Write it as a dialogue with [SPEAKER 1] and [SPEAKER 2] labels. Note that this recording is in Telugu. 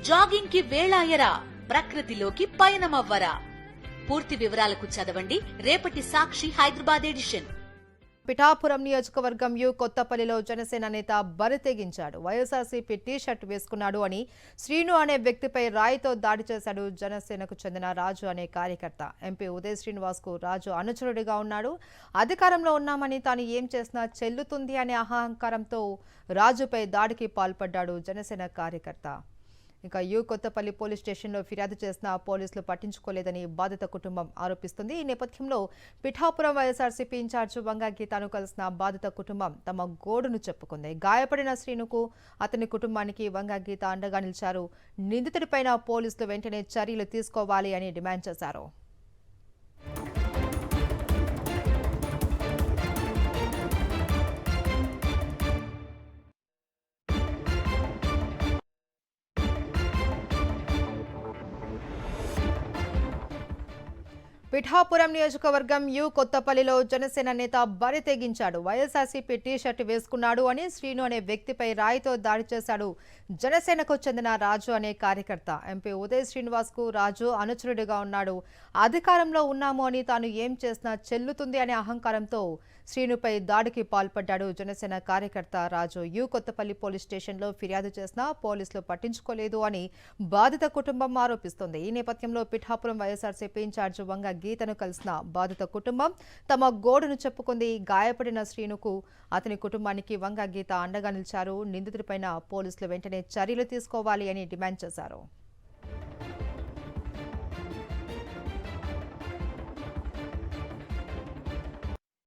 [SPEAKER 1] జాగింగ్ కి వేళాయరా, ప్రకృతిలోకి పయనమవ్వరా. పూర్తి వివరాలకు చదవండి రేపటి సాక్షి హైదరాబాద్ ఎడిషన్.
[SPEAKER 2] పిఠాపురం నియోజకవర్గం యు కొత్తపల్లిలో జనసేన నేత బరితెగించాడు. వైఎస్ఆర్సీపీ టీ-షర్ట్ వేసుకున్నాడు అని శ్రీను అనే వ్యక్తిపై రాయితో దాడి చేశాడు జనసేనకు చెందిన రాజు అనే కార్యకర్త. ఎంపీ ఉదయ్ శ్రీనివాస్ కు రాజు అనుచరుడిగా ఉన్నాడు. అధికారంలో ఉన్నామని తాను ఏం చేసినా చెల్లుతుంది అనే అహంకారంతో రాజుపై దాడికి పాల్పడ్డాడు జనసేన కార్యకర్త. ఇక యు కొత్తపల్లి పోలీస్ స్టేషన్లో ఫిర్యాదు చేసిన పోలీసులు పట్టించుకోలేదని బాధిత కుటుంబం ఆరోపిస్తుంది. ఈ నేపథ్యంలో పిఠాపురం వైఎస్ఆర్సీపీ ఇన్ఛార్జ్ వంగ గీతను కలిసిన బాధిత కుటుంబం తమ గోడును చెప్పుకుంది. గాయపడిన శ్రీనుకు అతని కుటుంబానికి వంగ గీత అండగా నిలిచారు. నిందితుడిపైన పోలీసులు వెంటనే చర్యలు తీసుకోవాలి అని డిమాండ్ చేశారు. పిఠాపురం నియోజకవర్గం యు కొత్తపల్లిలో జనసేన నేత బరితెగించాడు. వైఎస్ఆర్సీపీ టీ-షర్ట్ వేసుకున్నాడు అని శ్రీను అనే వ్యక్తిపై రాయితో దాడి చేశాడు జనసేనకు చెందిన రాజు అనే కార్యకర్త. ఎంపీ ఉదయ్ శ్రీనివాస్ కు రాజు అనుచరుడిగా ఉన్నాడు. అధికారంలో ఉన్నాము అని తాను ఏం చేసినా చెల్లుతుంది అనే అహంకారంతో శ్రీనుపై దాడికి పాల్పడ్డాడు జనసేన కార్యకర్త రాజు. యు కొత్తపల్లి పోలీస్ స్టేషన్లో ఫిర్యాదు చేసినా పోలీసులు పట్టించుకోలేదు అని బాధిత కుటుంబం ఆరోపిస్తోంది. ఈ నేపథ్యంలో పిఠాపురం వైఎస్ఆర్సీపీ ఇన్ఛార్జ్ వంగ గీతను కలిసిన బాధిత కుటుంబం తమ గోడును చెప్పుకుంది. గాయపడిన శ్రీనుకు అతని కుటుంబానికి వంగ గీత అండగా నిలిచారు. నిందితుడిపైన పోలీసులు వెంటనే చర్యలు తీసుకోవాలి అని డిమాండ్ చేశారు.